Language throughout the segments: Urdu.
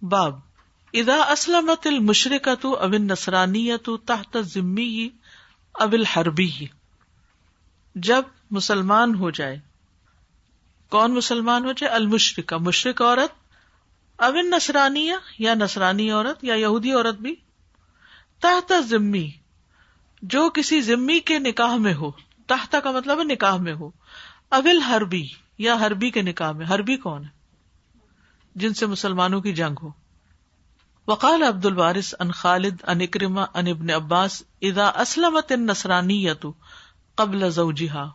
باب اذا اسلمت المشرکۃ او النصرانیۃ تحت الذمی او الحربی، جب مسلمان ہو جائے، کون مسلمان ہو جائے؟ المشرکہ، مشرک عورت، او النصرانیہ یا نصرانی عورت یا یہودی عورت بھی، تحت الذمی جو کسی ذمی کے نکاح میں ہو، تحت کا مطلب ہے نکاح میں ہو، او الحربی یا حربی کے نکاح میں۔ حربی کون ہے؟ جن سے مسلمانوں کی جنگ ہو۔ وقال عبد الوارث عن خالد عن اکرمہ عن ابن عباس اذا اسلمت النصرانیۃ قبل زوجها،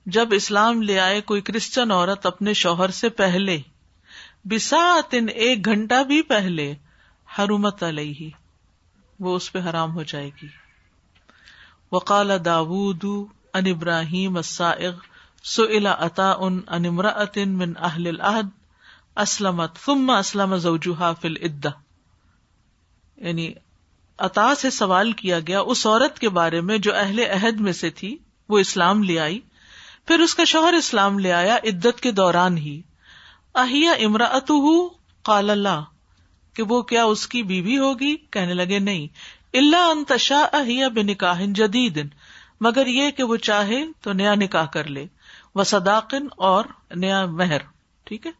جب اسلام لے آئے کوئی کرسچن عورت اپنے شوہر سے پہلے، بساعت ایک گھنٹہ بھی پہلے، حرمت علیہ وہ اس پہ حرام ہو جائے گی۔ وقال داود عن ابراہیم السائغ سئل عطاء عن امرأة من اہل العہد اسلمت ثم اسلم زوجها فی العدہ، یعنی عطا سے سوال کیا گیا اس عورت کے بارے میں جو اہل عہد میں سے تھی، وہ اسلام لے آئی، پھر اس کا شوہر اسلام لے آیا عدت کے دوران ہی۔ اہی امرأتہ قال لا، کہ وہ کیا اس کی بیوی ہوگی؟ کہنے لگے نہیں، الا ان تشاء ہی بنکاح جدید، مگر یہ کہ وہ چاہے تو نیا نکاح کر لے، وصداق اور نیا مہر۔ ٹھیک ہے،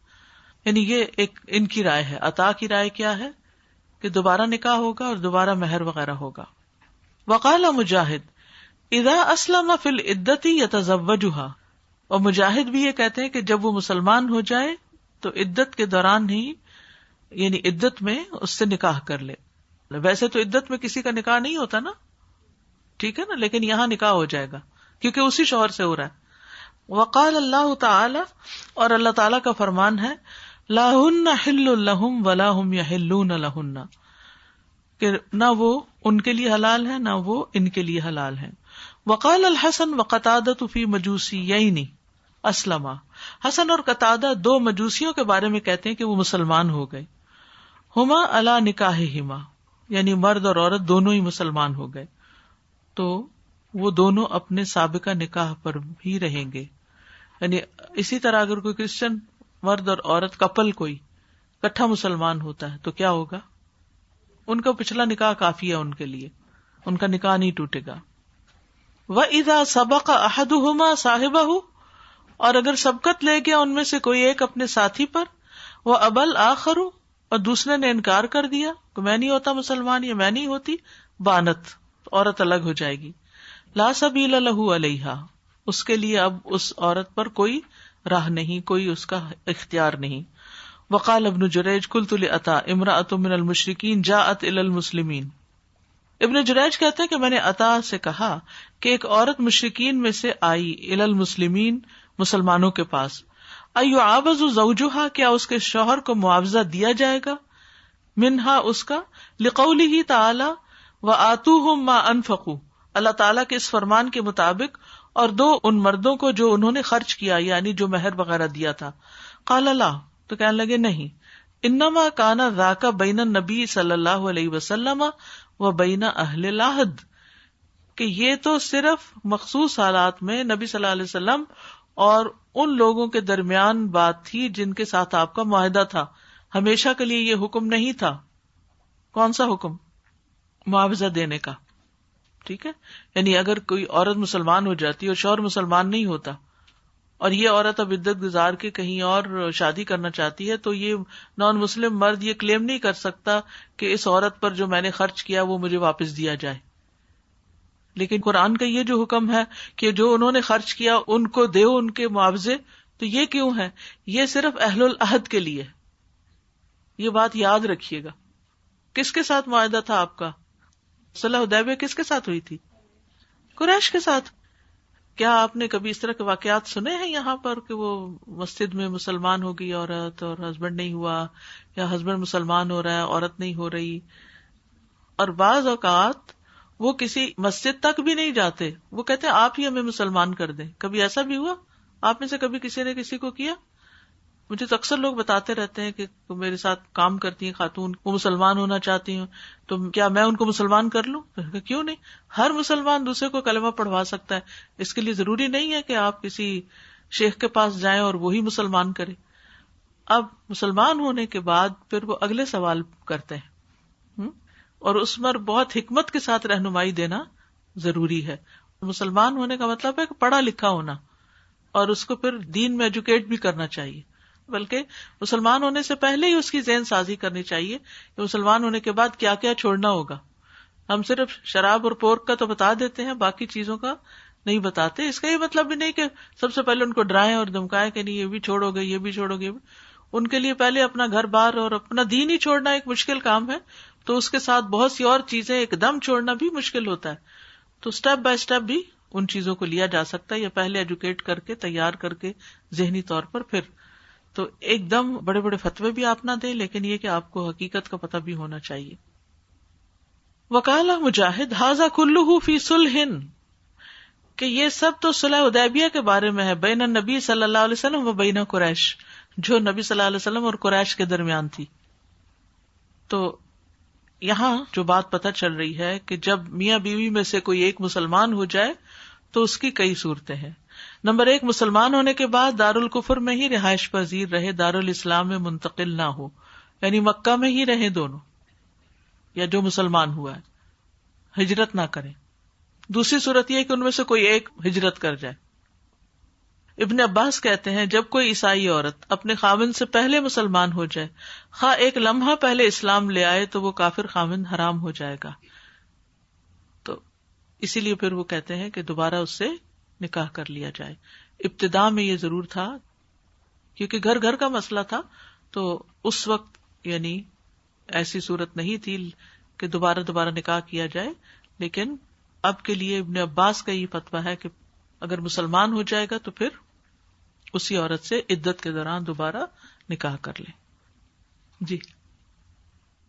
یعنی یہ ایک ان کی رائے ہے۔ عطا کی رائے کیا ہے کہ دوبارہ نکاح ہوگا اور دوبارہ مہر وغیرہ ہوگا۔ وقال مجاہد اذا اسلم فی العدۃ یتزوجها، اور مجاہد بھی یہ کہتے ہیں کہ جب وہ مسلمان ہو جائے تو عدت کے دوران ہی، یعنی عدت میں اس سے نکاح کر لے۔ ویسے تو عدت میں کسی کا نکاح نہیں ہوتا نا، ٹھیک ہے نا، لیکن یہاں نکاح ہو جائے گا کیونکہ اسی شوہر سے ہو رہا ہے۔ وقال اللہ تعالی، اور اللہ تعالیٰ کا فرمان ہے، لا ہن حل لہم ولا ہم یحلون لہن، کہ نہ وہ ان کے لیے حلال ہے نہ وہ ان کے لیے حلال ہے۔ وقال الحسن وقتادۃ فی مجوسیین اسلما، حسن اور قتادہ دو مجوسیوں کے بارے میں کہتے ہیں کہ وہ مسلمان ہو گئے۔ ہما علی نکاحہما، یعنی مرد اور عورت دونوں ہی مسلمان ہو گئے، تو وہ دونوں اپنے سابقہ نکاح پر بھی رہیں گے۔ یعنی اسی طرح اگر کوئی کرسچن مرد اور عورت کپل کوئی کٹھا مسلمان ہوتا ہے تو کیا ہوگا؟ ان کا پچھلا نکاح کافی ہے ان کے لیے، ان کا نکاح نہیں ٹوٹے گا۔ وَإِذَا سَبَقَ أَحَدُهُمَا صَاحِبَهُ، اور اگر سبقت لے گیا ان میں سے کوئی ایک اپنے ساتھی پر، وَأَبَى الْآخَرُ، اور دوسرے نے انکار کر دیا کہ میں نہیں ہوتا مسلمان یا میں نہیں ہوتی، بانت، عورت الگ ہو جائے گی۔ لا سبیل لہ علیہا، اس کے لیے اب اس عورت پر کوئی راہ نہیں، کوئی اس کا اختیار نہیں۔ وقال ابن جریج قلت لعطاء امرأۃ من المشرکین جاءت الی المسلمین، ابن جریج کہتے ہیں کہ میں نے عطا سے کہا کہ ایک عورت مشرکین میں سے آئی، الی المسلمین، مسلمانوں کے پاس، ایعاوز زوجہا، کیا اس کے شوہر کو معاوضہ دیا جائے گا، منہا اس کا، لقولہ تعالی وآتوہم ما انفقوا، اللہ تعالیٰ کے اس فرمان کے مطابق، اور دو ان مردوں کو جو انہوں نے خرچ کیا، یعنی جو مہر وغیرہ دیا تھا۔ قال لا، تو کہنے لگے نہیں، انما کان ذاک بین النبی صلی اللہ علیہ وسلم و بین اہل العہد، کہ یہ تو صرف مخصوص حالات میں نبی صلی اللہ علیہ وسلم اور ان لوگوں کے درمیان بات تھی جن کے ساتھ آپ کا معاہدہ تھا، ہمیشہ کے لیے یہ حکم نہیں تھا۔ کون سا حکم؟ معاوضہ دینے کا۔ ٹھیک ہے، یعنی اگر کوئی عورت مسلمان ہو جاتی اور شوہر مسلمان نہیں ہوتا، اور یہ عورت اب عدت گزار کے کہیں اور شادی کرنا چاہتی ہے، تو یہ نان مسلم مرد یہ کلیم نہیں کر سکتا کہ اس عورت پر جو میں نے خرچ کیا وہ مجھے واپس دیا جائے۔ لیکن قرآن کا یہ جو حکم ہے کہ جو انہوں نے خرچ کیا ان کو دیو ان کے معاوضے، تو یہ کیوں ہے؟ یہ صرف اہل العہد کے لیے۔ یہ بات یاد رکھیے گا۔ کس کے ساتھ معاہدہ تھا آپ کا؟ صلح حدیبیہ کس کے ساتھ ہوئی تھی؟ قریش کے ساتھ۔ کیا آپ نے کبھی اس طرح کے واقعات سنے ہیں یہاں پر کہ وہ مسجد میں مسلمان ہو گئی عورت اور ہسبینڈ نہیں ہوا، یا ہسبینڈ مسلمان ہو رہا ہے عورت نہیں ہو رہی؟ اور بعض اوقات وہ کسی مسجد تک بھی نہیں جاتے، وہ کہتے ہیں آپ ہی ہمیں مسلمان کر دیں۔ کبھی ایسا بھی ہوا آپ میں سے؟ کبھی کسی نے کسی کو کیا؟ مجھے تو اکثر لوگ بتاتے رہتے ہیں کہ میرے ساتھ کام کرتی ہیں خاتون، وہ مسلمان ہونا چاہتی ہوں، تو کیا میں ان کو مسلمان کر لوں؟ کیوں نہیں، ہر مسلمان دوسرے کو کلمہ پڑھوا سکتا ہے، اس کے لیے ضروری نہیں ہے کہ آپ کسی شیخ کے پاس جائیں اور وہی مسلمان کرے۔ اب مسلمان ہونے کے بعد پھر وہ اگلے سوال کرتے ہیں، اور اس پر بہت حکمت کے ساتھ رہنمائی دینا ضروری ہے. مسلمان ہونے کا مطلب ہے کہ پڑھا لکھا ہونا، اور اس کو پھر دین میں ایجوکیٹ بھی کرنا چاہیے، بلکہ مسلمان ہونے سے پہلے ہی اس کی ذہن سازی کرنی چاہیے کہ مسلمان ہونے کے بعد کیا کیا چھوڑنا ہوگا. ہم صرف شراب اور پورک کا تو بتا دیتے ہیں، باقی چیزوں کا نہیں بتاتے. اس کا یہ مطلب بھی نہیں کہ سب سے پہلے ان کو ڈرائیں اور دھمکائیں کہ نہیں یہ بھی چھوڑو گے، یہ بھی چھوڑو گے. ان کے لیے پہلے اپنا گھر بار اور اپنا دین ہی چھوڑنا ایک مشکل کام ہے، تو اس کے ساتھ بہت سی اور چیزیں ایک دم چھوڑنا بھی مشکل ہوتا ہے. تو اسٹیپ بائی اسٹیپ بھی ان چیزوں کو لیا جا سکتا ہے، یا پہلے ایجوکیٹ کر کے تیار کر کے ذہنی طور پر. پھر تو ایک دم بڑے بڑے فتوے بھی آپ نہ دیں، لیکن یہ کہ آپ کو حقیقت کا پتہ بھی ہونا چاہیے. وقال مجاہد ھذا کلہ فی صلح، کہ یہ سب تو صلح حدیبیہ کے بارے میں ہے، بین النبی صلی اللہ علیہ وسلم و بین قریش، جو نبی صلی اللہ علیہ وسلم اور قریش کے درمیان تھی. تو یہاں جو بات پتہ چل رہی ہے کہ جب میاں بیوی میں سے کوئی ایک مسلمان ہو جائے تو اس کی کئی صورتیں ہیں. نمبر 1، مسلمان ہونے کے بعد دارالکفر میں ہی رہائش پذیر رہے، دارالاسلام میں منتقل نہ ہو، یعنی مکہ میں ہی رہیں دونوں، یا جو مسلمان ہوا ہے ہجرت نہ کریں. دوسری صورت یہ ہے کہ ان میں سے کوئی ایک ہجرت کر جائے. ابن عباس کہتے ہیں جب کوئی عیسائی عورت اپنے خاوند سے پہلے مسلمان ہو جائے، خواہ ایک لمحہ پہلے اسلام لے آئے، تو وہ کافر خاوند حرام ہو جائے گا. تو اسی لیے پھر وہ کہتے ہیں کہ دوبارہ اس سے نکاح کر لیا جائے. ابتدا میں یہ ضرور تھا کیونکہ گھر گھر کا مسئلہ تھا، تو اس وقت یعنی ایسی صورت نہیں تھی کہ دوبارہ نکاح کیا جائے. لیکن اب کے لیے ابن عباس کا یہ فتویٰ ہے کہ اگر مسلمان ہو جائے گا تو پھر اسی عورت سے عدت کے دوران دوبارہ نکاح کر لیں. جی.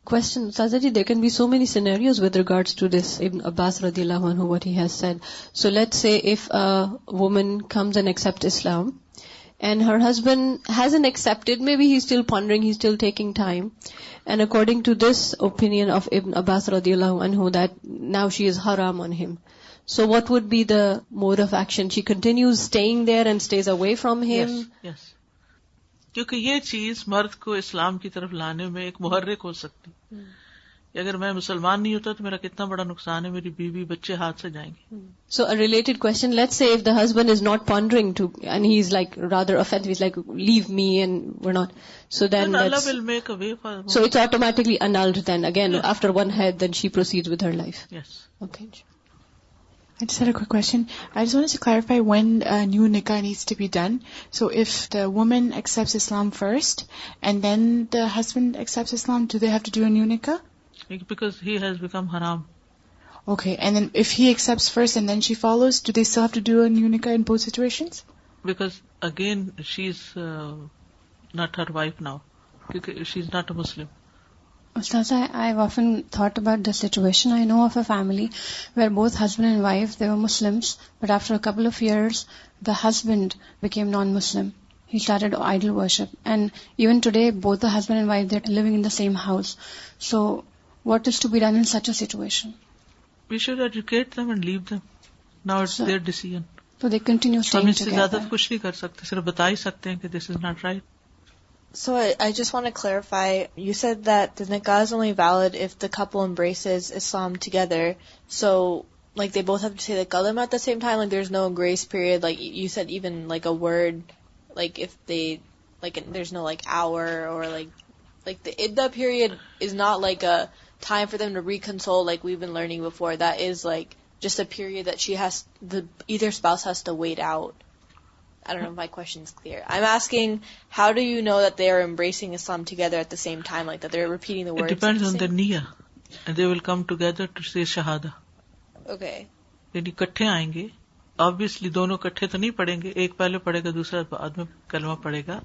Question, Sazaji, there can be so many scenarios with regards to this Ibn Abbas radiallahu anhu, what he has said. So let's say if a woman comes and accepts Islam and her husband hasn't accepted, maybe he's still pondering, he's still taking time, and according to this opinion of Ibn Abbas radiallahu anhu that now she is haram on him, so what would be the mode of action? She continues staying there and stays away from him? Yes. کیونکہ یہ چیز مرد کو اسلام کی طرف لانے میں ایک محرک ہو سکتی. اگر میں مسلمان نہیں ہوتا تو میرا کتنا بڑا نقصان ہے، میری بیوی بچے ہاتھ سے جائیں گے. So a related question, let's say if the husband is not pondering to, and he's like rather offensive, he's like leave me and we're not, so then Allah will make a way for. So it's automatically annulled then again. Yes. After one head, then she proceeds with her life. Yes. Okay. I just had a quick question. I just wanted to clarify when a new nikah needs to be done. So if the woman accepts Islam first and then the husband accepts Islam, do they have to do a new nikah? Because he has become haram. Okay, and then if he accepts first and then she follows, do they still have to do a new nikah in both situations? Because again, she's not her wife now. Because she's not a Muslim. Ustaz, I've often thought about the situation. I know of a family where both husband and wife, they were Muslims, but after a couple of years, the husband became non-Muslim. He started idol worship. And even today, both the husband and wife, they're living in the same house. So, what is to be done in such a situation? We should educate them and leave them. Now it's their decision. So they continue staying ہم اس سے together. زیادہ کچھ نہیں کر سکتے، صرف بتا ہی سکتے ہیں کہ this is not right. So I just want to clarify, you said that the nikah is only valid if the couple embraces Islam together. So, like, they both have to say the kalima at the same time, like, there's no grace period, like, you said even, like, a word, like, if they, like, there's no, like, hour, or, like, the iddah period is not, like, a time for them to reconsole, like we've been learning before. That is, like, just a period that either spouse has to wait out. I don't know if my question's clear. I'm asking, how do you know that they are embracing Islam together at the same time, like that they're repeating the words? It depends on the niyyah, and they will come together to say shahada. Okay. یعنی کٹھے آئیں گے، obviously دونوں کٹھے تو نہیں پڑھیں گے، ایک پہلے پڑھے گا دوسرا بعد میں کلمہ پڑھے گا،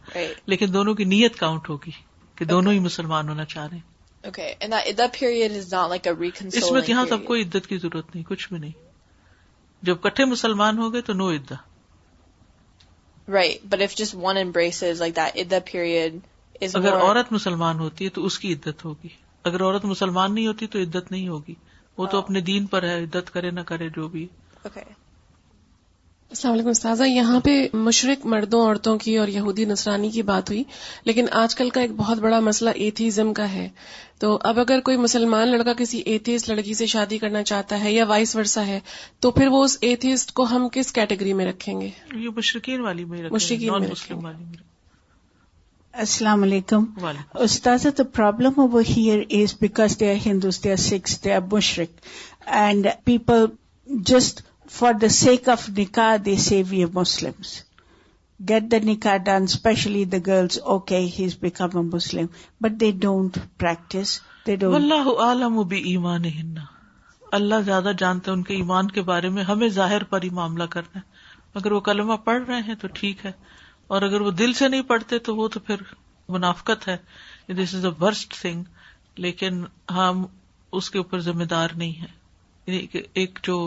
لیکن دونوں کی نیت کاؤنٹ ہوگی کہ دونوں ہی مسلمان ہونا چاہ رہے ہیں. Okay, and that period is not like a reconciling اس میں یہاں period. سب کو عدت کی ضرورت نہیں، کچھ بھی نہیں. جب کٹھے مسلمان ہو گئے تو نو عدہ. Right, but if just one embraces, like, that iddah period is اگر more... عورت مسلمان ہوتی ہے تو اس کی عدت ہوگی، اگر عورت مسلمان نہیں ہوتی تو عدت نہیں ہوگی. وہ تو اپنے دین پر ہے، عدت کرے نہ کرے جو بھی. Okay. السلام علیکم استاذہ. یہاں پہ مشرک مردوں عورتوں کی اور یہودی نصرانی کی بات ہوئی، لیکن آج کل کا ایک بہت بڑا مسئلہ ایتھیزم کا ہے. تو اب اگر کوئی مسلمان لڑکا کسی ایتھیسٹ لڑکی سے شادی کرنا چاہتا ہے یا وائس ورسا ہے، تو پھر وہ اس ایتھیسٹ کو ہم کس کیٹیگری میں رکھیں گے؟ یہ مشرکین والی میں رکھیں گے، مشرکین نان میں مسلم والی میں. Assalamu alaikum. Ustaza, the problem over here is because they are Hindus, they are Sikhs, they are mushrik. And people just for the sake of nikah, they say we are Muslims. Get the nikah done, especially the girls, okay, he's become a Muslim. But they don't practice, they don't. واللہ عالم بایمانہن، اللہ زیادہ جانتے ہیں ان کے ایمان کے بارے میں. ہمیں ظاہر پر ہی معاملہ کرنا ہے. اگر وہ کلمہ پڑھ رہے ہیں تو ٹھیک ہے، اور اگر وہ دل سے نہیں پڑھتے تو وہ تو پھر منافقت ہے. دس از اے ورسٹ تھنگ. لیکن ہم اس کے اوپر ذمہ دار نہیں ہیں. ایک جو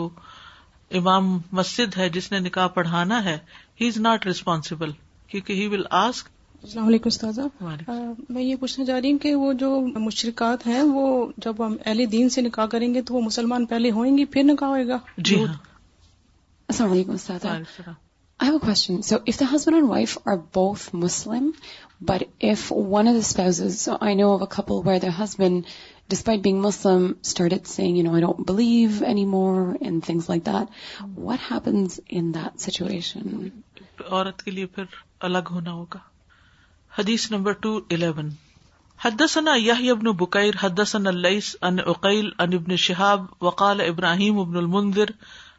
امام مسجد ہے جس نے نکاح پڑھانا ہے، ہی از ناٹ ریسپانسبل، کیونکہ ہی ول آسک. السلام علیکم استاذہ. میں یہ پوچھنا چاہ رہی ہوں کہ وہ جو مشرکات ہیں وہ جب ہم اہل دین سے نکاح کریں گے تو وہ مسلمان پہلے ہوئیں گی پھر نکاح ہوئے گا؟ جی ہاں. السلام علیکم استاذہ. I have a question. So if the husband and wife are both Muslim, but if one of the spouses, so I know of a couple where their husband, despite being Muslim, started saying, I don't believe anymore and things like that, what happens in that situation? عورت کے لیے پھر الگ ہونا ہوگا. حدیث نمبر 211. حدثنا يحيى بن بكير حدثنا الليث عن عقيل عن ابن شهاب وقال ابراهيم بن المنذر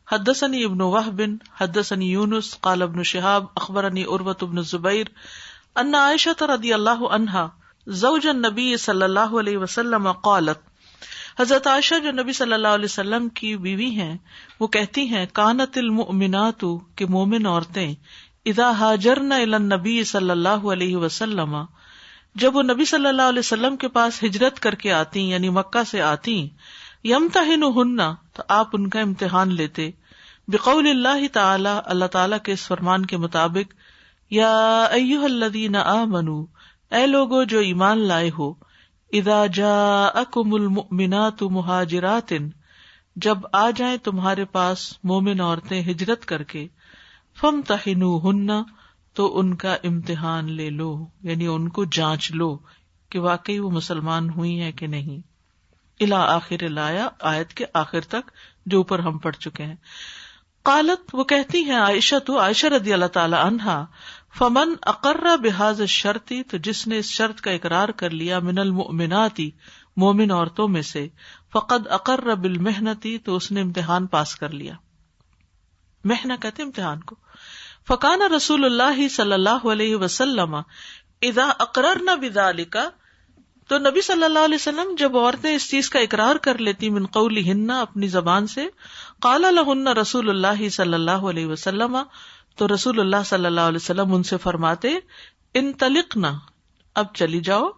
حدثني ابن وهب حدثني يونس قال ابن شهاب اخبرني عروة بن الزبير ان عائشة رضي الله عنها زوج النبي صلی اللہ علیہ وسلم قالت، حضرت عائشہ جو نبی صلی اللہ علیہ وسلم کی بیوی ہیں وہ کہتی ہیں، کانت المؤمنات، کہ مومن عورتیں، اذا ہاجرن الی النبی صلی اللہ علیہ وسلم، جب وہ نبی صلی اللہ علیہ وسلم کے پاس ہجرت کر کے آتی یعنی مکہ سے آتی، یمتحنہن، تو آپ ان کا امتحان لیتے، بقول اللہ تعالی، اللہ تعالیٰ کے اس فرمان کے مطابق، یا ایھا الذین آمنوا، اے لوگو جو ایمان لائے ہو، اذا جاءکم المؤمنات مہاجرات، جب آ جائیں تمہارے پاس مومن عورتیں ہجرت کر کے، فامتحنوہن، تو ان کا امتحان لے لو، یعنی ان کو جانچ لو کہ واقعی وہ مسلمان ہوئی ہیں کہ نہیں. الی آخر الآیہ، آیت کے آخر تک جو اوپر ہم پڑھ چکے ہیں. قالت، وہ کہتی ہیں عائشہ رضی اللہ تعالی عنہا، فمن اقر بہذا الشرط، تو جس نے اس شرط کا اقرار کر لیا، من المؤمنات، مومن عورتوں میں سے، فقد اقر بالمحنۃ، تو اس نے امتحان پاس کر لیا. محنہ کہتے امتحان کو. فکان رسول اللہ صلی اللہ علیہ وسلم اذا اقررن بذلک، تو نبی صلی اللہ علیہ وسلم جب عورتیں اس چیز کا اقرار کر لیتی، من قولہن، اپنی زبان سے، قال لہن رسول اللہ صلی اللہ علیہ وسلم، تو رسول اللہ صلی اللہ علیہ وسلم ان سے فرماتے، انطلقنا، اب چلی جاؤ،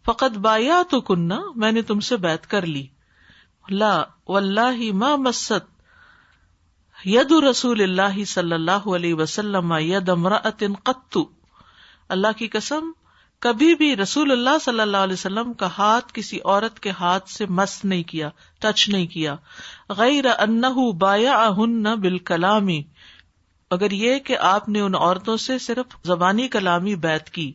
فقد بایعتکن، میں نے تم سے بیعت کر لی، لا واللہ ما مست ید رسول اللہ صلی اللہ علیہ وسلم ید امرأۃ قط، اللہ کی قسم کبھی بھی رسول اللہ صلی اللہ علیہ وسلم کا ہاتھ کسی عورت کے ہاتھ سے مس نہیں کیا، ٹچ نہیں کیا، غیر انہ بایعہن بالکلام، اگر یہ کہ آپ نے ان عورتوں سے صرف زبانی کلامی بیعت کی،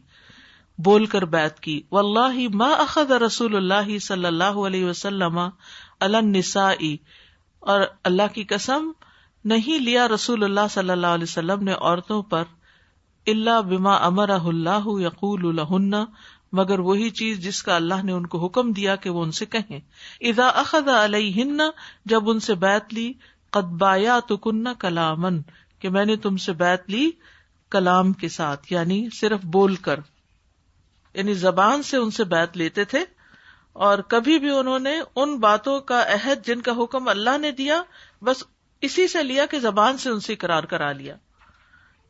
بول کر بیعت کی. واللہ ما اخذ رسول اللہ صلی اللہ علیہ وسلم علی النساء، اور اللہ کی قسم نہیں لیا رسول اللہ صلی اللہ علیہ وسلم نے عورتوں پر، الا بما امرہ اللہ یقول لہن، مگر وہی چیز جس کا اللہ نے ان کو حکم دیا کہ وہ ان سے کہیں. اذا اخذ علیہن، جب ان سے بیعت لی، قد بایعتکن کلاما، کہ میں نے تم سے بیعت لی کلام کے ساتھ، یعنی صرف بول کر، یعنی زبان سے ان سے بیعت لیتے تھے، اور کبھی بھی انہوں نے ان باتوں کا عہد جن کا حکم اللہ نے دیا بس اسی سے لیا کہ زبان سے ان سے اقرار کرا لیا.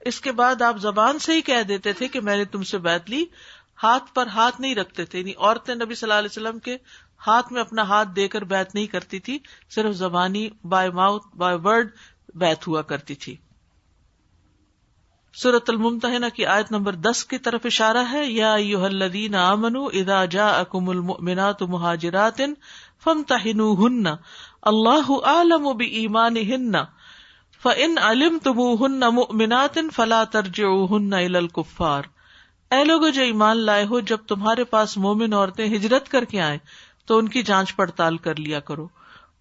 اس کے بعد آپ زبان سے ہی کہہ دیتے تھے کہ میں نے تم سے بیعت لی، ہاتھ پر ہاتھ نہیں رکھتے تھے. یعنی عورتیں نبی صلی اللہ علیہ وسلم کے ہاتھ میں اپنا ہاتھ دے کر بیعت نہیں کرتی تھی، صرف زبانی بائی ماؤتھ بائی ورڈ بیعت ہوا کرتی تھی. سورۃ الممتحنہ کی آیت نمبر 10 کی طرف اشارہ ہے، یا ایھا الذین آمنوا اذا جاءکم المؤمنات مہاجرات فامتحنوہن اللہ اعلم بایمانہن فَإِنْ عَلِمْتُمُوهُنَّ مُؤْمِنَاتٍ فَلَا تَرْجِعُوهُنَّ إِلَى الْكُفَّارِ، اے لوگو جو ایمان لائے ہو، جب تمہارے پاس مومن عورتیں ہجرت کر کے آئیں تو ان کی جانچ پڑتال کر لیا کرو،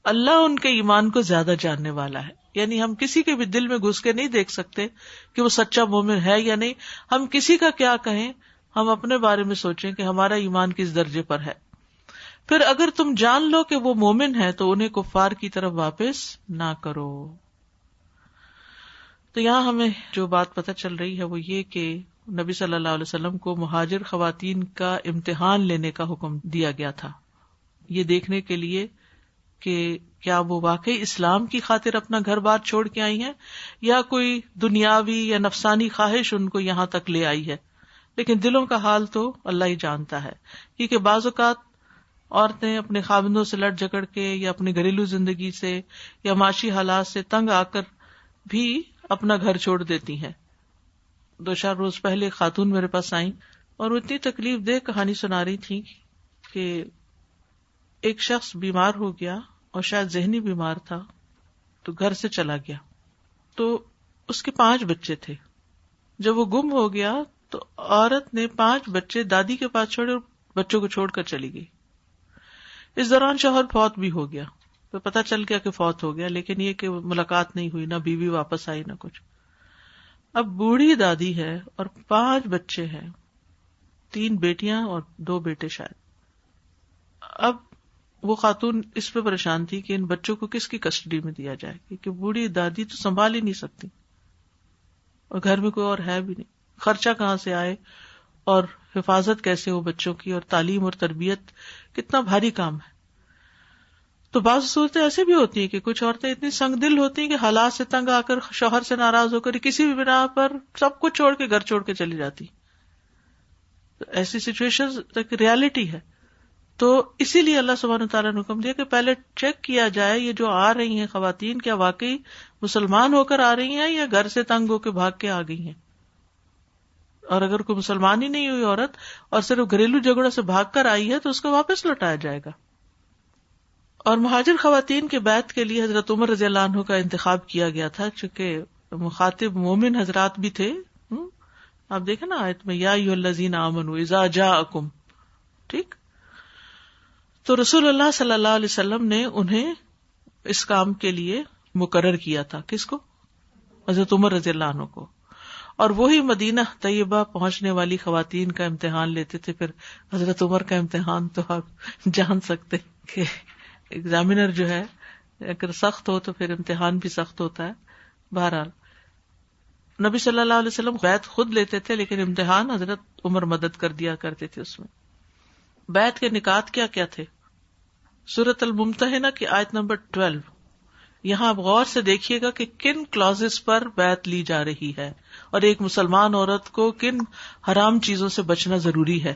اللہ ان کے ایمان کو زیادہ جاننے والا ہے. یعنی ہم کسی کے بھی دل میں گھس کے نہیں دیکھ سکتے کہ وہ سچا مومن ہے یا نہیں. ہم کسی کا کیا کہیں، ہم اپنے بارے میں سوچیں کہ ہمارا ایمان کس درجے پر ہے. پھر اگر تم جان لو کہ وہ مومن ہے تو انہیں کفار کی طرف واپس نہ کرو. تو یہاں ہمیں جو بات پتہ چل رہی ہے وہ یہ کہ نبی صلی اللہ علیہ وسلم کو مہاجر خواتین کا امتحان لینے کا حکم دیا گیا تھا، یہ دیکھنے کے لیے کہ کیا وہ واقعی اسلام کی خاطر اپنا گھر بار چھوڑ کے آئی ہیں یا کوئی دنیاوی یا نفسانی خواہش ان کو یہاں تک لے آئی ہے. لیکن دلوں کا حال تو اللہ ہی جانتا ہے، کیونکہ بعض اوقات عورتیں اپنے خاوندوں سے لڑ جھگڑ کے یا اپنی گھریلو زندگی سے یا معاشی حالات سے تنگ آ کر بھی اپنا گھر چھوڑ دیتی ہیں. 2-4 روز پہلے خاتون میرے پاس آئیں اور وہ اتنی تکلیف دہ کہانی سنا رہی تھی کہ ایک شخص بیمار ہو گیا اور شاید ذہنی بیمار تھا تو گھر سے چلا گیا. تو اس کے 5 بچے تھے. جب وہ گم ہو گیا تو عورت نے 5 بچے دادی کے پاس چھوڑے اور بچوں کو چھوڑ کر چلی گئی. اس دوران شوہر فوت بھی ہو گیا تو پتہ چل گیا کہ فوت ہو گیا، لیکن یہ کہ ملاقات نہیں ہوئی، نہ بیوی واپس آئی نہ کچھ. اب بوڑھی دادی ہے اور 5 بچے ہیں، 3 بیٹیاں اور 2 بیٹے شاید. اب وہ خاتون اس پہ پریشان تھی کہ ان بچوں کو کس کی کسٹڈی میں دیا جائے، کیونکہ بوڑھی دادی تو سنبھال ہی نہیں سکتی اور گھر میں کوئی اور ہے بھی نہیں. خرچہ کہاں سے آئے اور حفاظت کیسے ہو بچوں کی، اور تعلیم اور تربیت کتنا بھاری کام ہے. تو بعض صورتیں ایسے بھی ہوتی ہیں کہ کچھ عورتیں اتنی سنگ دل ہوتی ہیں کہ حالات سے تنگ آ کر، شوہر سے ناراض ہو کر، کسی بھی بنا پر سب کچھ چھوڑ کے گھر چھوڑ کے چلی جاتی. تو ایسی سچویشن ایک ریالٹی ہے. تو اسی لیے اللہ سبحانہ وتعالیٰ نے حکم دیا کہ پہلے چیک کیا جائے یہ جو آ رہی ہیں خواتین کیا واقعی مسلمان ہو کر آ رہی ہیں یا گھر سے تنگ ہو کے بھاگ کے آ گئی ہیں. اور اگر کوئی مسلمان ہی نہیں ہوئی عورت اور صرف گھریلو جھگڑوں سے بھاگ کر آئی ہے تو اس کو واپس لوٹایا جائے گا. اور مہاجر خواتین کے بیعت کے لیے حضرت عمر رضی اللہ عنہ کا انتخاب کیا گیا تھا، چونکہ مخاطب مومن حضرات بھی تھے. آپ دیکھیں نا آیت میں یا ایھا الذین آمنوا اذا جاءکم، ٹھیک. تو رسول اللہ صلی اللہ علیہ وسلم نے انہیں اس کام کے لیے مقرر کیا تھا. کس کو؟ حضرت عمر رضی اللہ عنہ کو. اور وہی مدینہ طیبہ پہنچنے والی خواتین کا امتحان لیتے تھے. پھر حضرت عمر کا امتحان تو آپ جان سکتے کہ ایگزامینر جو ہے اگر سخت ہو تو پھر امتحان بھی سخت ہوتا ہے. بہرحال نبی صلی اللہ علیہ وسلم بیعت خود لیتے تھے لیکن امتحان حضرت عمر مدد کر دیا کرتے تھے اس میں. بیعت کے نکات کیا کیا تھے؟ سورۃ الممتحنہ کی آیت نمبر 12. یہاں آپ غور سے دیکھیے گا کہ کن کلازز پر بیعت لی جا رہی ہے اور ایک مسلمان عورت کو کن حرام چیزوں سے بچنا ضروری ہے.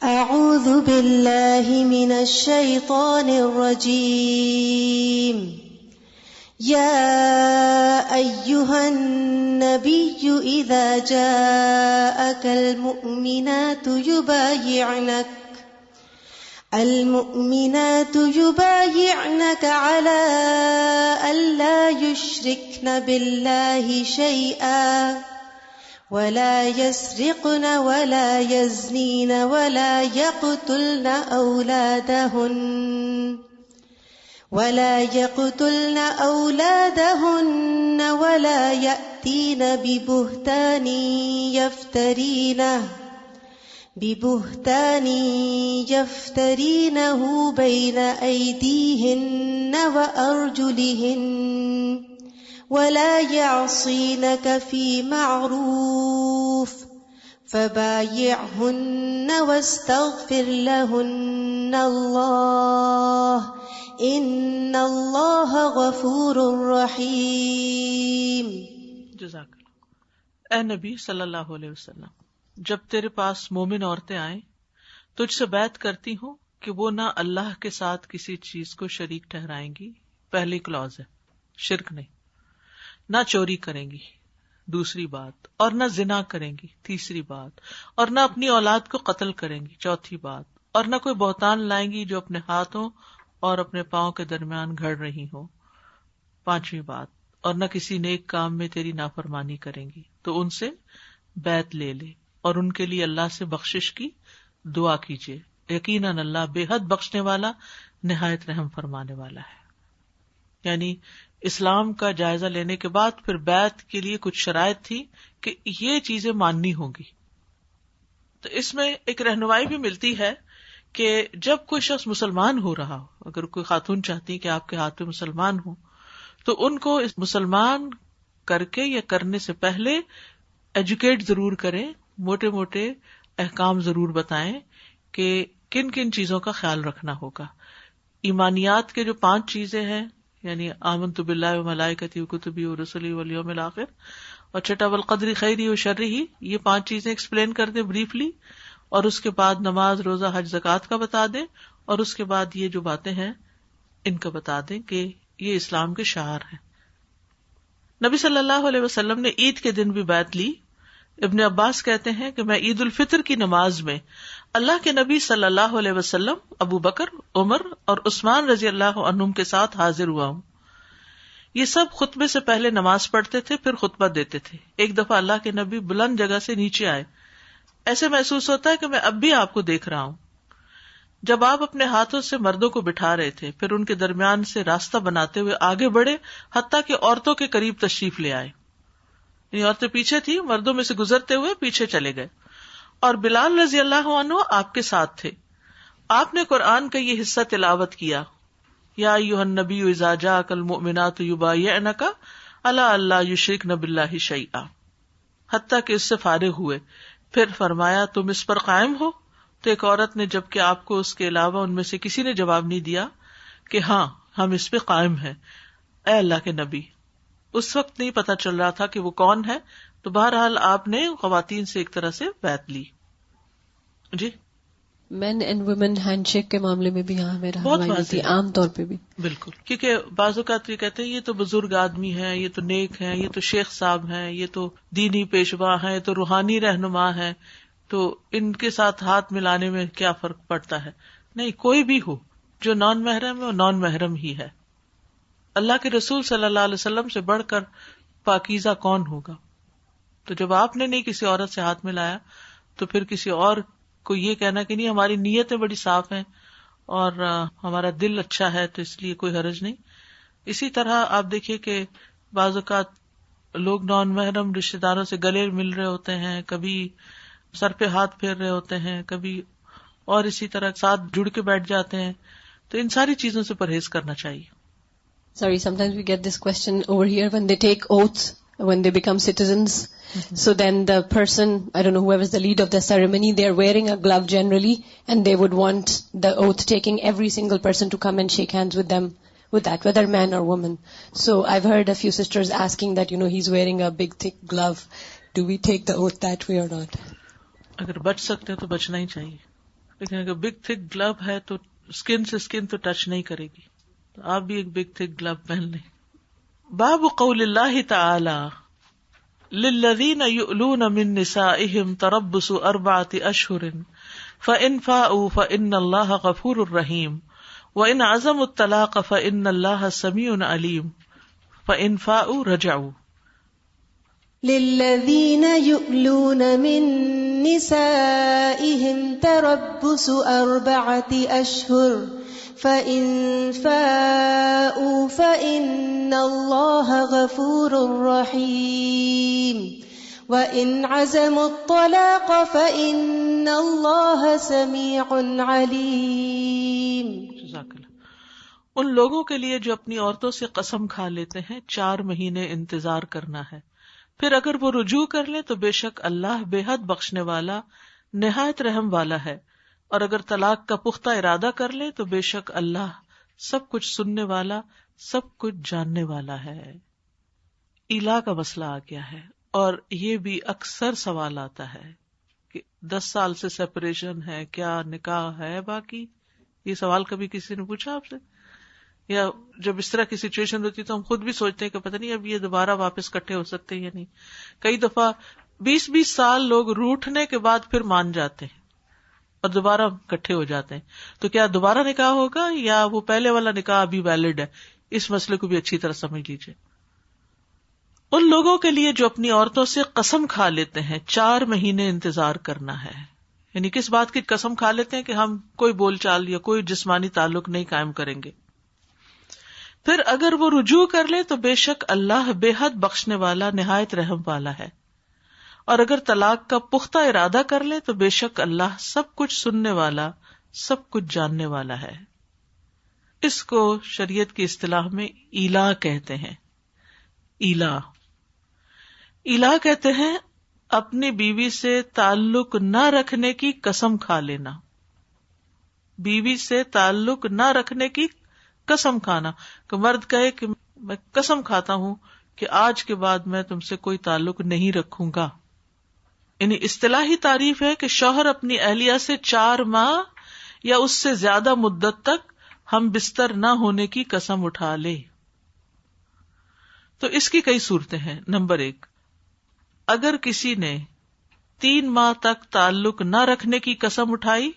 اعوذ باللہ من الشیطان الرجیم. یا ایھا النبی اذا جاءک المؤمنات يبايعنك على ألا يشركن بالله شيئا ولا يسرقن ولا يزنين ولا يقتلن أولادهن ولا يأتين ببهتان يفترينه بين أيديهن وأرجلهن ولا يعصينك في معروف فبايعهن واستغفر لهن الله إن الله غفور رحيم. جزاک اللہ. اے نبی صلی اللہ علیہ وسلم، جب تیرے پاس مومن عورتیں آئیں تجھ سے بیعت کرتی ہوں کہ وہ نہ اللہ کے ساتھ کسی چیز کو شریک ٹھہرائیں گی، پہلی کلاز ہے، شرک نہیں، نہ چوری کریں گی، دوسری بات، اور نہ زنا کریں گی، تیسری بات، اور نہ اپنی اولاد کو قتل کریں گی، چوتھی بات، اور نہ کوئی بہتان لائیں گی جو اپنے ہاتھوں اور اپنے پاؤں کے درمیان گھڑ رہی ہو، پانچویں بات، اور نہ کسی نیک کام میں تیری نافرمانی کریں گی، تو ان سے بیعت لے لے اور ان کے لیے اللہ سے بخشش کی دعا کیجیے، یقیناً اللہ بے حد بخشنے والا نہایت رحم فرمانے والا ہے۔ یعنی اسلام کا جائزہ لینے کے بعد پھر بیعت کے لیے کچھ شرائط تھی کہ یہ چیزیں ماننی ہوں گی۔ تو اس میں ایک رہنمائی بھی ملتی ہے کہ جب کوئی شخص مسلمان ہو رہا ہو، اگر کوئی خاتون چاہتی کہ آپ کے ہاتھ پہ مسلمان ہو، تو ان کو اس مسلمان کر کے یا کرنے سے پہلے ایجوکیٹ ضرور کریں، موٹے موٹے احکام ضرور بتائیں کہ کن کن چیزوں کا خیال رکھنا ہوگا۔ ایمانیات کے جو 5 چیزیں ہیں، یعنی آمنت باللہ و ملائکتہ و کتبہ و رسلہ والیوم الآخر، اور چھٹا والقدر خیرہ و شرہ، یہ 5 چیزیں ایکسپلین کر دیں بریفلی، اور اس کے بعد نماز، روزہ، حج، زکوٰۃ کا بتا دیں، اور اس کے بعد یہ جو باتیں ہیں ان کا بتا دیں کہ یہ اسلام کے شعار ہیں۔ نبی صلی اللہ علیہ وسلم نے عید کے دن بھی بیعت لی۔ ابن عباس کہتے ہیں کہ میں عید الفطر کی نماز میں اللہ کے نبی صلی اللہ علیہ وسلم، ابو بکر، عمر اور عثمان رضی اللہ عنہم کے ساتھ حاضر ہوا ہوں۔ یہ سب خطبے سے پہلے نماز پڑھتے تھے، پھر خطبہ دیتے تھے۔ ایک دفعہ اللہ کے نبی بلند جگہ سے نیچے آئے، ایسے محسوس ہوتا ہے کہ میں اب بھی آپ کو دیکھ رہا ہوں۔ جب آپ اپنے ہاتھوں سے مردوں کو بٹھا رہے تھے، پھر ان کے درمیان سے راستہ بناتے ہوئے آگے بڑھے، حتیٰ کہ عورتوں کے قریب تشریف لے آئے۔ یعنی عورتیں پیچھے تھی، مردوں میں سے گزرتے ہوئے پیچھے چلے گئے، اور بلال رضی اللہ عنہ آپ کے ساتھ تھے۔ آپ نے قرآن کا یہ حصہ تلاوت کیا، یا ایھا النبی اذا جاءک المؤمنات یبایعنک علی الا یشرکن باللہ شیئا، حتیٰ کہ اس سے فارغ ہوئے۔ پھر فرمایا تم اس پر قائم ہو؟ تو ایک عورت نے، جبکہ آپ کو اس کے علاوہ ان میں سے کسی نے جواب نہیں دیا کہ ہاں ہم اس پہ قائم ہیں اے اللہ کے نبی۔ اس وقت نہیں پتا چل رہا تھا کہ وہ کون ہے، تو بہرحال آپ نے خواتین سے ایک طرح سے بیعت لی۔ جی، مین اینڈ ویمن ہینڈ شیک کے معاملے میں بھی یہاں میرا بہت تھی، عام طور پہ بھی بالکل، کیونکہ بعض اوقات یہ کہتے ہیں یہ تو بزرگ آدمی ہیں، یہ تو نیک ہیں، یہ تو شیخ صاحب ہیں، یہ تو دینی پیشوا ہیں، تو روحانی رہنما ہیں، تو ان کے ساتھ ہاتھ ملانے میں کیا فرق پڑتا ہے؟ نہیں، کوئی بھی ہو جو نان محرم ہے وہ نان محرم ہی ہے۔ اللہ کے رسول صلی اللہ علیہ وسلم سے بڑھ کر پاکیزہ کون ہوگا؟ تو جب آپ نے نہیں کسی عورت سے ہاتھ ملایا، تو پھر کسی اور کو یہ کہنا کہ نہیں ہماری نیتیں بڑی صاف ہیں اور ہمارا دل اچھا ہے تو اس لیے کوئی حرج نہیں۔ اسی طرح آپ دیکھیے کہ بعض اوقات لوگ نان محرم رشتے داروں سے گلے مل رہے ہوتے ہیں، کبھی سر پہ ہاتھ پھیر رہے ہوتے ہیں، کبھی اور اسی طرح ساتھ جڑ کے بیٹھ جاتے ہیں، تو ان ساری چیزوں سے پرہیز کرنا چاہیے۔ Sorry, sometimes we get this question over here when they take oaths, when they become citizens. So then the person, I don't know, whoever's the lead of the ceremony, they're wearing a glove generally, and they would want the oath taking every single person to come and shake hands with them with that, whether man or woman. So I've heard a few sisters asking that, he's wearing a big thick glove. Do we take the oath that way or not? اگر بچ سکتے ہیں تو بچنا ہی چاہیے، لیکن اگر بگ تھک گلو ہے تو اسکن سے اسکن تو ٹچ نہیں کرے گی، تو آپ بھی ایک بگ تھک گلو پہن لیں۔ باب قول اللہ تعالی للذین یؤلون من نسائہم تربص 4 اشہر فإن فاؤوا فإن اللہ غفور رحیم وإن عزموا الطلاق فإن اللہ سمیع علیم فإن فاؤوا رجعوا۔ للذین یؤلون من نسائہم تربص 4 اشہر فَإِن فَاءُوا فَإِنَّ اللَّهَ غَفُورٌ رَّحِيمٌ وَإِنْ عَزَمُوا الطَّلَاقَ فَإِنَّ اللَّهَ سَمِيعٌ عَلِيمٌ۔ جزاک اللہ۔ ان لوگوں کے لیے جو اپنی عورتوں سے قسم کھا لیتے ہیں 4 مہینے انتظار کرنا ہے، پھر اگر وہ رجوع کر لیں تو بے شک اللہ بے حد بخشنے والا نہایت رحم والا ہے، اور اگر طلاق کا پختہ ارادہ کر لیں تو بے شک اللہ سب کچھ سننے والا، سب کچھ جاننے والا ہے۔ ایلا کا مسئلہ آ گیا ہے، اور یہ بھی اکثر سوال آتا ہے کہ 10 سال سے سیپریشن ہے، کیا نکاح ہے باقی؟ یہ سوال کبھی کسی نے پوچھا آپ سے؟ یا جب اس طرح کی سچویشن ہوتی تو ہم خود بھی سوچتے ہیں کہ پتہ نہیں اب یہ دوبارہ واپس اکٹھے ہو سکتے ہیں یا نہیں۔ کئی دفعہ 20 سال لوگ روٹھنے کے بعد پھر مان جاتے ہیں اور دوبارہ اکٹھے ہو جاتے ہیں، تو کیا دوبارہ نکاح ہوگا یا وہ پہلے والا نکاح ابھی ویلڈ ہے؟ اس مسئلے کو بھی اچھی طرح سمجھ لیجیے۔ ان لوگوں کے لیے جو اپنی عورتوں سے قسم کھا لیتے ہیں 4 مہینے انتظار کرنا ہے. یعنی کس بات کی قسم کھا لیتے ہیں کہ ہم کوئی بول چال یا کوئی جسمانی تعلق نہیں قائم کریں گے. پھر اگر وہ رجوع کر لے تو بے شک اللہ بے حد بخشنے والا نہایت رحم والا ہے. اور اگر طلاق کا پختہ ارادہ کر لے تو بے شک اللہ سب کچھ سننے والا، سب کچھ جاننے والا ہے. اس کو شریعت کی اصطلاح میں ایلا کہتے ہیں. ایلا کہتے ہیں اپنی بیوی سے تعلق نہ رکھنے کی قسم کھا لینا. بیوی سے تعلق نہ رکھنے کی قسم کھانا، کہ مرد کہے کہ میں قسم کھاتا ہوں کہ آج کے بعد میں تم سے کوئی تعلق نہیں رکھوں گا. یعنی اصطلاحی تعریف ہے کہ شوہر اپنی اہلیہ سے 4 ماہ یا اس سے زیادہ مدت تک ہم بستر نہ ہونے کی قسم اٹھا لے. تو اس کی کئی صورتیں ہیں. نمبر 1، اگر کسی نے 3 ماہ تک تعلق نہ رکھنے کی قسم اٹھائی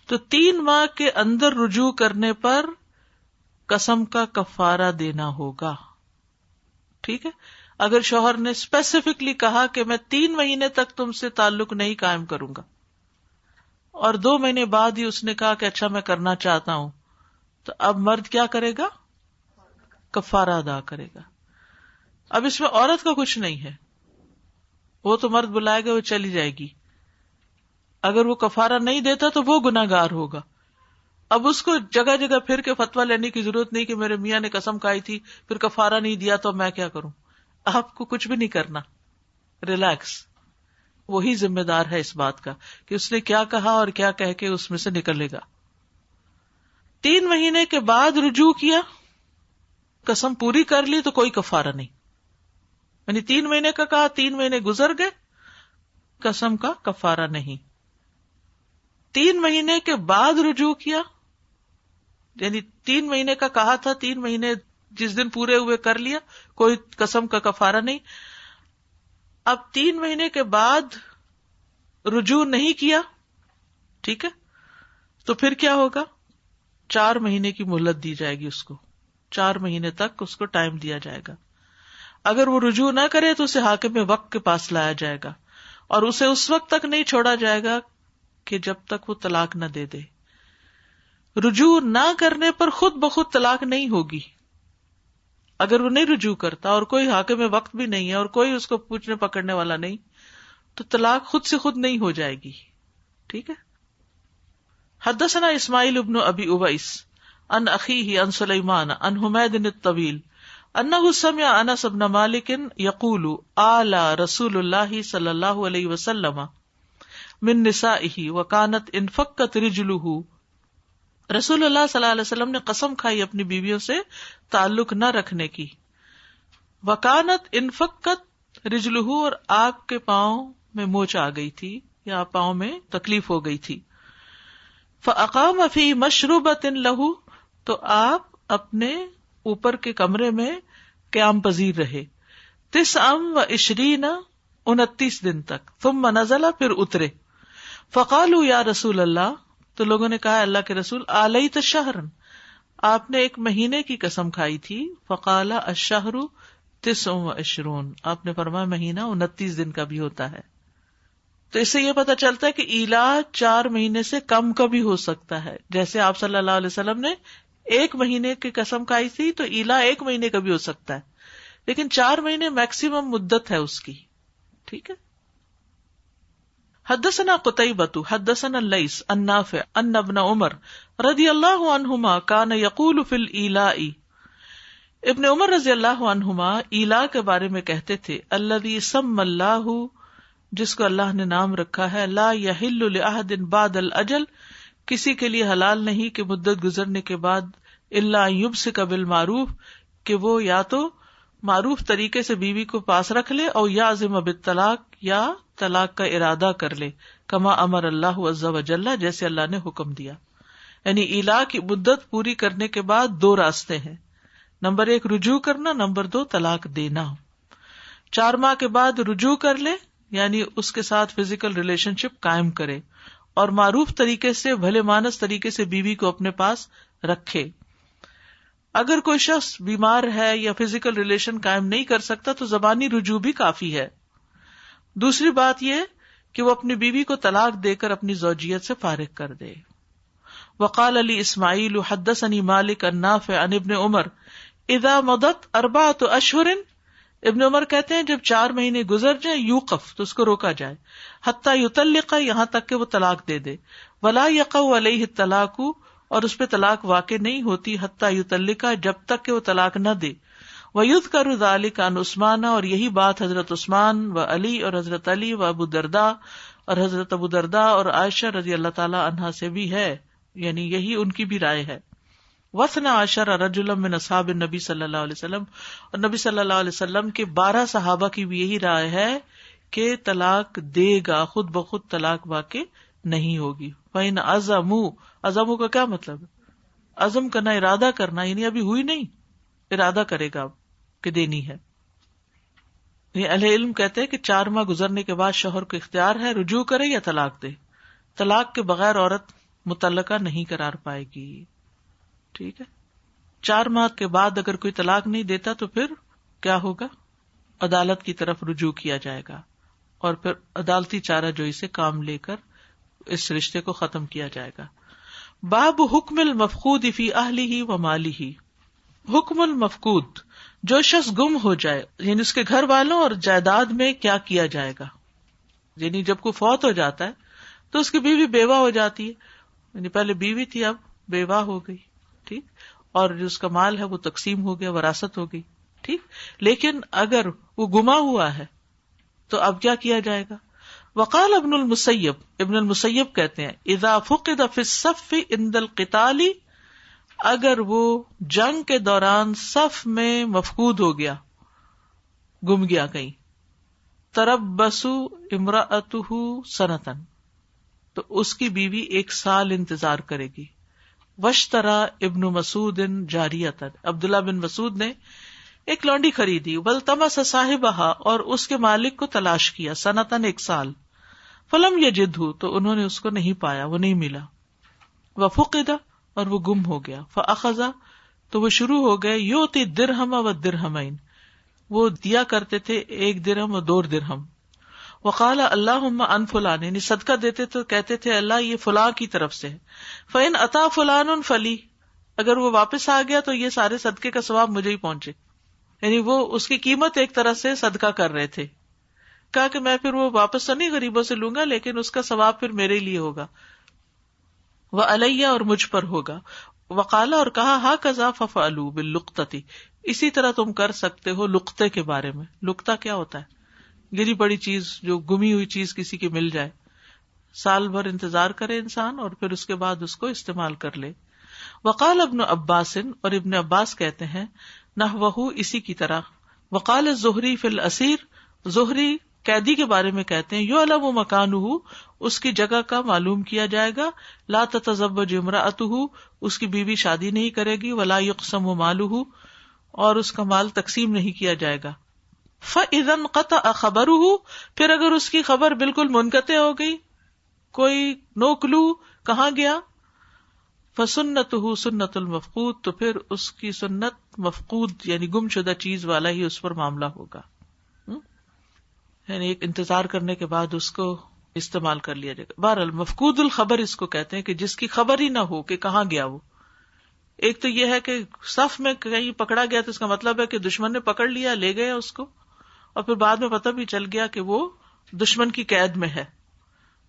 تو 3 ماہ کے اندر رجوع کرنے پر قسم کا کفارہ دینا ہوگا. ٹھیک ہے. اگر شوہر نے اسپیسیفکلی کہا کہ میں 3 مہینے تک تم سے تعلق نہیں قائم کروں گا، اور 2 مہینے بعد ہی اس نے کہا کہ اچھا میں کرنا چاہتا ہوں، تو اب مرد کیا کرے گا؟ کفارہ ادا کرے گا. اب اس میں عورت کا کچھ نہیں ہے، وہ تو مرد بلائے گا، وہ چلی جائے گی. اگر وہ کفارہ نہیں دیتا تو وہ گناہگار ہوگا. اب اس کو جگہ جگہ پھر کے فتویٰ لینے کی ضرورت نہیں کہ میرے میاں نے قسم کھائی تھی پھر کفارہ نہیں دیا تو میں کیا کروں. آپ کو کچھ بھی نہیں کرنا، ریلیکس. وہی ذمہ دار ہے اس بات کا کہ اس نے کیا کہا اور کیا کہہ کے اس میں سے نکلے گا. 3 مہینے کے بعد رجوع کیا، قسم پوری کر لی تو کوئی کفارہ نہیں. یعنی 3 مہینے کا کہا، 3 مہینے گزر گئے، قسم کا کفارہ نہیں. 3 مہینے کے بعد رجوع کیا، یعنی 3 مہینے کا کہا تھا، 3 مہینے جس دن پورے ہوئے کر لیا، کوئی قسم کا کفارہ نہیں. اب 3 مہینے کے بعد رجوع نہیں کیا، ٹھیک ہے، تو پھر کیا ہوگا؟ 4 مہینے کی مہلت دی جائے گی اس کو. 4 مہینے تک اس کو ٹائم دیا جائے گا. اگر وہ رجوع نہ کرے تو اسے حاکم وقت کے پاس لایا جائے گا، اور اسے اس وقت تک نہیں چھوڑا جائے گا کہ جب تک وہ طلاق نہ دے دے. رجوع نہ کرنے پر خود بخود طلاق نہیں ہوگی. اگر وہ نہیں رجوع کرتا اور کوئی حاکم وقت بھی نہیں ہے اور کوئی اس کو پوچھنے پکڑنے والا نہیں، تو طلاق خود سے خود نہیں ہو جائے گی. ٹھیک ہے. حدثنا اسماعیل ابن ابی اویس عن اخیہ عن سلیمان عن حمید الطویل انہ سمع انس بن مالک یقول آلى رسول اللہ صلی اللہ علیہ وسلم من نسائہ وکانت انفکت رجلہ. رسول اللہ صلی اللہ علیہ وسلم نے قسم کھائی اپنی بیویوں سے تعلق نہ رکھنے کی. وکانت انفکت رجلہ، اور آپ کے پاؤں میں موچ آ گئی تھی یا پاؤں میں تکلیف ہو گئی تھی. فاقام فی مشروبۃ لہ، تو آپ اپنے اوپر کے کمرے میں قیام پذیر رہے. 29 29 دن تک. ثم نزل، پھر اترے. فقالوا یا رسول اللہ، تو لوگوں نے کہا اللہ کے رسول، آلیت شہرن، آپ نے 1 مہینے کی قسم کھائی تھی. فقال الشہر 29، آپ نے فرمایا مہینہ 29 دن کا بھی ہوتا ہے. تو اس سے یہ پتہ چلتا ہے کہ ایلا 4 مہینے سے کم کا بھی ہو سکتا ہے. جیسے آپ صلی اللہ علیہ وسلم نے 1 مہینے کی قسم کھائی تھی تو ایلا 1 مہینے کا بھی ہو سکتا ہے، لیکن 4 مہینے میکسیمم مدت ہے اس کی. ٹھیک ہے. حدثنا قتیبۃ حدثنا اللیث عن نافع ان ابن عمر رضی اللہ عنہما کان یقول فی الایلاء. ابن عمر رضی اللہ عنہما ایلا کے بارے میں کہتے تھے، الذی سمى اللہ، جس کو اللہ نے نام رکھا ہے، لا یحل لأحد بعد الاجل، کسی کے لیے حلال نہیں کہ مدت گزرنے کے بعد، الا ان یمسک بالمعروف، کہ وہ یا تو معروف طریقے سے بیوی کو پاس رکھ لے، اور یعزم بالطلاق، یا طلاق کا ارادہ کر لے، کما امر اللہ عز وجل، جیسے اللہ نے حکم دیا. یعنی ایلا کی مدت پوری کرنے کے بعد 2 راستے ہیں. نمبر 1 رجوع کرنا، نمبر 2 طلاق دینا. 4 ماہ کے بعد رجوع کر لے، یعنی اس کے ساتھ فزیکل ریلیشن شپ قائم کرے، اور معروف طریقے سے، بھلے مانس طریقے سے بیوی کو اپنے پاس رکھے. اگر کوئی شخص بیمار ہے یا فزیکل ریلیشن قائم نہیں کر سکتا تو زبانی رجوع بھی کافی ہے. دوسری بات یہ کہ وہ اپنی بیوی کو طلاق دے کر اپنی زوجیت سے فارغ کر دے. وقال علی اسماعیل حدثنی مالک النافع عن ابن عمر اذا مضت 4 اشہر، ابن عمر کہتے ہیں جب 4 مہینے گزر جائیں یوقف تو اس کو روکا جائے، حتی یطلق یہاں تک کہ وہ طلاق دے دے، ولا یقع علیہ الطلاق اور اس پہ طلاق واقع نہیں ہوتی حتی یطلق جب تک کہ وہ طلاق نہ دے. وَيُذْكَرُ ذَلِكَ عن عثمان، اور یہی بات حضرت عثمان و علی اور حضرت علی و ابو درداء اور حضرت ابو درداء اور عائشہ رضی اللہ تعالی عنہا سے بھی ہے، یعنی یہی ان کی بھی رائے ہے. و12 رجلا من اصحاب النبی صلی اللہ علیہ وسلم، اور نبی صلی اللہ علیہ وسلم کے 12 صحابہ کی بھی یہی رائے ہے کہ طلاق دے گا، خود بخود طلاق واقع نہیں ہوگی. فَإِنْ عَزَمُوا کا کیا مطلب ہے؟ عزم کرنا، ارادہ کرنا، یعنی ابھی ہوئی نہیں، ارادہ کرے گا کہ دینی ہے. یہ اہل علم کہتے ہیں کہ 4 ماہ گزرنے کے بعد شوہر کو اختیار ہے رجوع کرے یا طلاق دے. طلاق کے بغیر عورت متعلقہ نہیں قرار پائے گی. ٹھیک ہے. 4 ماہ کے بعد اگر کوئی طلاق نہیں دیتا تو پھر کیا ہوگا؟ عدالت کی طرف رجوع کیا جائے گا اور پھر عدالتی چارہ جوئی سے کام لے کر اس رشتے کو ختم کیا جائے گا. باب حکم المفقود فی اہلہ و مالہ. حکم المفقود، جو شخص گم ہو جائے، یعنی اس کے گھر والوں اور جائیداد میں کیا کیا جائے گا. یعنی جب کوئی فوت ہو جاتا ہے تو اس کی بیوی بیوہ ہو جاتی ہے، یعنی پہلے بیوی تھی اب بیوہ ہو گئی، ٹھیک، اور جو اس کا مال ہے وہ تقسیم ہو گیا، وراثت ہو گئی، ٹھیک. لیکن اگر وہ گما ہوا ہے تو اب کیا کیا جائے گا؟ وقال ابن المسیب کہتے ہیں اذا فقد فی الصف عند القتال، اگر وہ جنگ کے دوران صف میں مفقود ہو گیا، گم گیا کہیں، تربصوا امرأته سنۃ، تو اس کی بیوی 1 سال انتظار کرے گی. واشترى ابن مسعود جاریۃ، عبداللہ بن مسعود نے ایک لونڈی خریدی. والتمس صاحبها، اور اس کے مالک کو تلاش کیا، سنتاً 1 سال. فلم یجدہ، تو انہوں نے اس کو نہیں پایا، وہ نہیں ملا. وفقد، اور وہ گم ہو گیا. فاخذ، تو وہ شروع ہو گئے یؤتی درہم و درہمین، وہ دیا کرتے تھے 1 درہم اور 2 درہم. وقال اللہم ان فلان، یعنی صدقہ دیتے تو کہتے تھے اللہ یہ فلاں کی طرف سے ہے. فإن اتا فلان فلی، اگر وہ واپس آ گیا تو یہ سارے صدقے کا ثواب مجھے ہی پہنچے. یعنی وہ اس کی قیمت ایک طرح سے صدقہ کر رہے تھے. کہا کہ میں پھر وہ واپس تو نہیں غریبوں سے لوں گا، لیکن اس کا ثواب پھر میرے لیے ہوگا، وعلیہ، اور مجھ پر ہوگا. وقال، اور کہا ہاکذا ففعلوا باللقطۃ، اسی طرح تم کر سکتے ہو لقطے کے بارے میں. لقطہ کیا ہوتا ہے؟ گری بڑی چیز، جو گمی ہوئی چیز کسی کی مل جائے، سال بھر انتظار کرے انسان اور پھر اس کے بعد اس کو استعمال کر لے. وقال ابن عباس، اور ابن عباس کہتے ہیں نحوہ، اسی کی طرح. وقال الزہری فی الاسیر، زہری قیدی کے بارے میں کہتے ہیں یعلم مکانہ، اس کی جگہ کا معلوم کیا جائے گا. لا تتزوج امرأتہ، اس کی بیوی شادی نہیں کرے گی. ولا یقسم مالہ، اور اس کا مال تقسیم نہیں کیا جائے گا. فإذا انقطع خبرہ، پھر اگر اس کی خبر بالکل منقطع ہو گئی، کوئی نو کلو کہاں گیا، فسنتہ سنت المفقود، تو پھر اس کی سنت مفقود یعنی گم شدہ چیز والا ہی اس پر معاملہ ہوگا. یعنی ایک انتظار کرنے کے بعد اس کو استعمال کر لیا جائے گا. بہرحال مفقود الخبر اس کو کہتے ہیں کہ جس کی خبر ہی نہ ہو کہ کہاں گیا وہ. ایک تو یہ ہے کہ صف میں کہیں پکڑا گیا تو اس کا مطلب ہے کہ دشمن نے پکڑ لیا، لے گیا اس کو، اور پھر بعد میں پتہ بھی چل گیا کہ وہ دشمن کی قید میں ہے.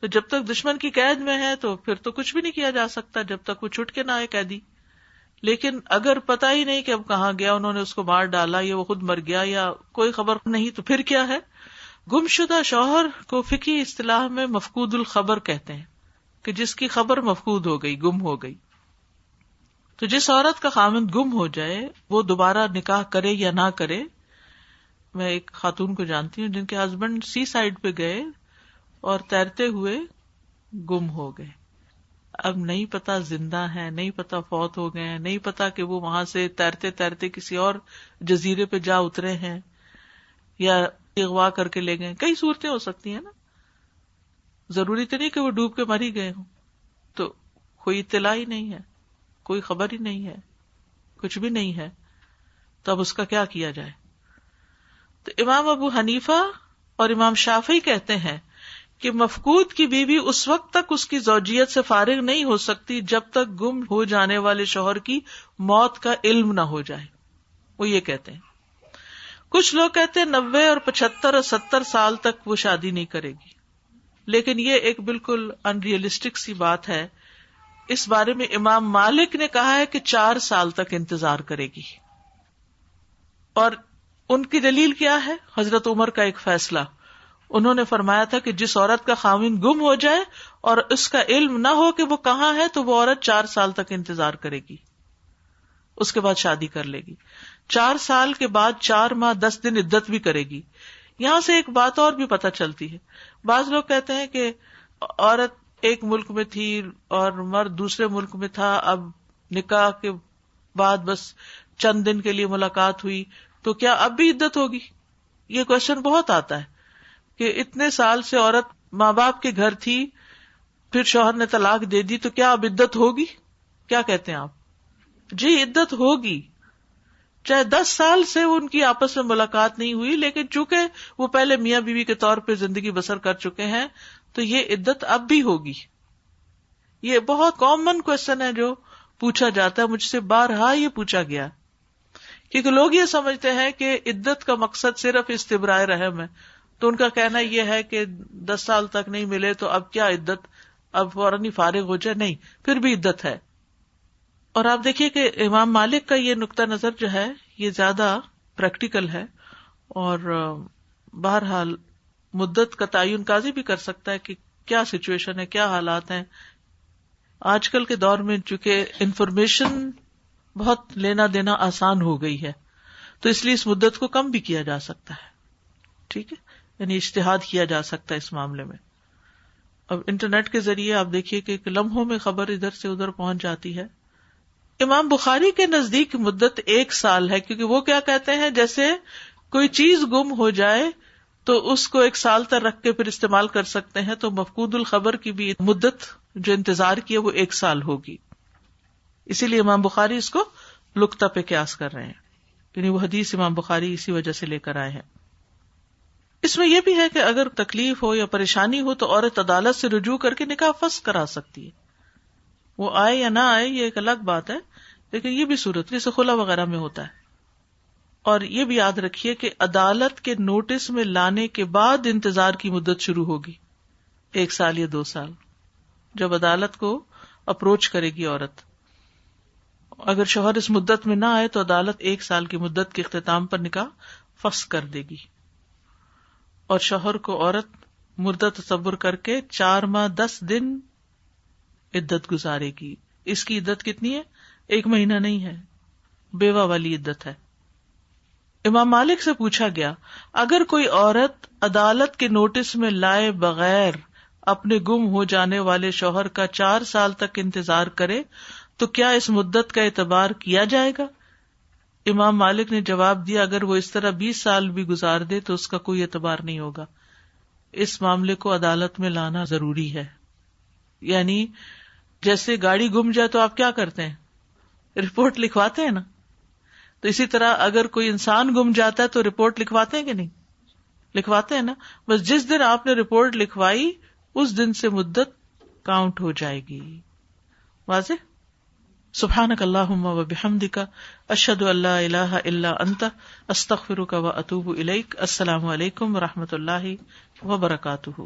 تو جب تک دشمن کی قید میں ہے تو پھر تو کچھ بھی نہیں کیا جا سکتا جب تک وہ چھٹ کے نہ آئے قیدی. لیکن اگر پتہ ہی نہیں کہ اب کہاں گیا، انہوں نے اس کو مار ڈالا یا وہ خود مر گیا یا کوئی خبر نہیں، تو پھر کیا ہے؟ گم شدہ شوہر کو فقہی اصطلاح میں مفقود الخبر کہتے ہیں، کہ جس کی خبر مفقود ہو گئی، گم ہو گئی. تو جس عورت کا خاوند گم ہو جائے وہ دوبارہ نکاح کرے یا نہ کرے. میں ایک خاتون کو جانتی ہوں جن کے ہسبینڈ سی سائڈ پہ گئے اور تیرتے ہوئے گم ہو گئے. اب نہیں پتا زندہ ہیں، نہیں پتا فوت ہو گئے ہیں، نہیں پتا کہ وہ وہاں سے تیرتے تیرتے کسی اور جزیرے پہ جا اترے ہیں یا اغوا کر کے لے گئے. کئی صورتیں ہو سکتی ہیں نا، ضروری تو نہیں کہ وہ ڈوب کے مر ہی گئے ہوں. تو کوئی اطلاع ہی نہیں ہے، کوئی خبر ہی نہیں ہے، کچھ بھی نہیں ہے، تو اب اس کا کیا کیا جائے؟ تو امام ابو حنیفہ اور امام شافعی کہتے ہیں کہ مفقود کی بیوی اس وقت تک اس کی زوجیت سے فارغ نہیں ہو سکتی جب تک گم ہو جانے والے شوہر کی موت کا علم نہ ہو جائے. وہ یہ کہتے ہیں. کچھ لوگ کہتے ہیں 90 اور 75 اور 70 سال تک وہ شادی نہیں کرے گی، لیکن یہ ایک بالکل ان ریئلسٹک سی بات ہے. اس بارے میں امام مالک نے کہا ہے کہ 4 سال تک انتظار کرے گی. اور ان کی دلیل کیا ہے؟ حضرت عمر کا ایک فیصلہ. انہوں نے فرمایا تھا کہ جس عورت کا خاوند گم ہو جائے اور اس کا علم نہ ہو کہ وہ کہاں ہے تو وہ عورت 4 سال تک انتظار کرے گی، اس کے بعد شادی کر لے گی. 4 سال کے بعد 4 ماہ 10 دن عدت بھی کرے گی. یہاں سے ایک بات اور بھی پتہ چلتی ہے. بعض لوگ کہتے ہیں کہ عورت ایک ملک میں تھی اور مرد دوسرے ملک میں تھا، اب نکاح کے بعد بس چند دن کے لیے ملاقات ہوئی تو کیا اب بھی عدت ہوگی؟ یہ کوشچن بہت آتا ہے کہ اتنے سال سے عورت ماں باپ کے گھر تھی، پھر شوہر نے طلاق دے دی، تو کیا اب عدت ہوگی؟ کیا کہتے ہیں آپ؟ جی عدت ہوگی، چاہے 10 سال سے ان کی آپس میں ملاقات نہیں ہوئی، لیکن چونکہ وہ پہلے میاں بیوی کے طور پہ زندگی بسر کر چکے ہیں تو یہ عدت اب بھی ہوگی. یہ بہت کامن کوشچن ہے جو پوچھا جاتا ہے، مجھ سے بارہا یہ پوچھا گیا، کیونکہ لوگ یہ سمجھتے ہیں کہ عدت کا مقصد صرف استبراء رحم ہے. تو ان کا کہنا یہ ہے کہ 10 سال تک نہیں ملے تو اب کیا عدت، اب فوراً ہی فارغ ہو جائے. نہیں، پھر بھی عدت ہے. اور آپ دیکھیے کہ امام مالک کا یہ نقطہ نظر جو ہے یہ زیادہ پریکٹیکل ہے، اور بہرحال مدت کا تعین قاضی بھی کر سکتا ہے کہ کیا سچویشن ہے، کیا حالات ہیں. آج کل کے دور میں چونکہ انفارمیشن بہت لینا دینا آسان ہو گئی ہے، تو اس لیے اس مدت کو کم بھی کیا جا سکتا ہے. ٹھیک ہے، یعنی اجتہاد کیا جا سکتا ہے اس معاملے میں. اب انٹرنیٹ کے ذریعے آپ دیکھیے کہ لمحوں میں خبر ادھر سے ادھر پہنچ جاتی ہے. امام بخاری کے نزدیک مدت 1 سال ہے، کیونکہ وہ کیا کہتے ہیں جیسے کوئی چیز گم ہو جائے تو اس کو 1 سال تک رکھ کے پھر استعمال کر سکتے ہیں، تو مفقود الخبر کی بھی مدت جو انتظار کی ہے وہ 1 سال ہوگی. اسی لیے امام بخاری اس کو لقطہ پہ قیاس کر رہے ہیں، یعنی وہ حدیث امام بخاری اسی وجہ سے لے کر آئے ہیں. اس میں یہ بھی ہے کہ اگر تکلیف ہو یا پریشانی ہو تو عورت عدالت سے رجوع کر کے نکاح فسخ کرا سکتی ہے. وہ آئے یا نہ آئے یہ ایک الگ بات ہے، لیکن یہ بھی صورت جیسے خلا وغیرہ میں ہوتا ہے. اور یہ بھی یاد رکھیے کہ عدالت کے نوٹس میں لانے کے بعد انتظار کی مدت شروع ہوگی، 1 سال یا 2 سال، جب عدالت کو اپروچ کرے گی عورت. اگر شوہر اس مدت میں نہ آئے تو عدالت 1 سال کی مدت کے اختتام پر نکاح فسخ کر دے گی، اور شوہر کو عورت مردہ تصور کر کے 4 ماہ 10 دن عدت گزارے گی. اس کی عدت کتنی ہے؟ 1 مہینہ نہیں ہے، بیوہ والی عدت ہے. امام مالک سے پوچھا گیا اگر کوئی عورت عدالت کے نوٹس میں لائے بغیر اپنے گم ہو جانے والے شوہر کا 4 سال تک انتظار کرے تو کیا اس مدت کا اعتبار کیا جائے گا؟ امام مالک نے جواب دیا اگر وہ اس طرح 20 سال بھی گزار دے تو اس کا کوئی اعتبار نہیں ہوگا. اس معاملے کو عدالت میں لانا ضروری ہے. یعنی جیسے گاڑی گم جائے تو آپ کیا کرتے ہیں؟ رپورٹ لکھواتے ہیں نا. تو اسی طرح اگر کوئی انسان گم جاتا ہے تو رپورٹ لکھواتے ہیں کہ نہیں؟ لکھواتے ہیں نا. بس جس دن آپ نے رپورٹ لکھوائی اس دن سے مدت کاؤنٹ ہو جائے گی. واضح؟ سبحانک اللہم و بحمدک اشہد ان لا الہ الا انت استغفرک و اتوب الیک. السلام علیکم و رحمۃ اللہ وبرکاتہ.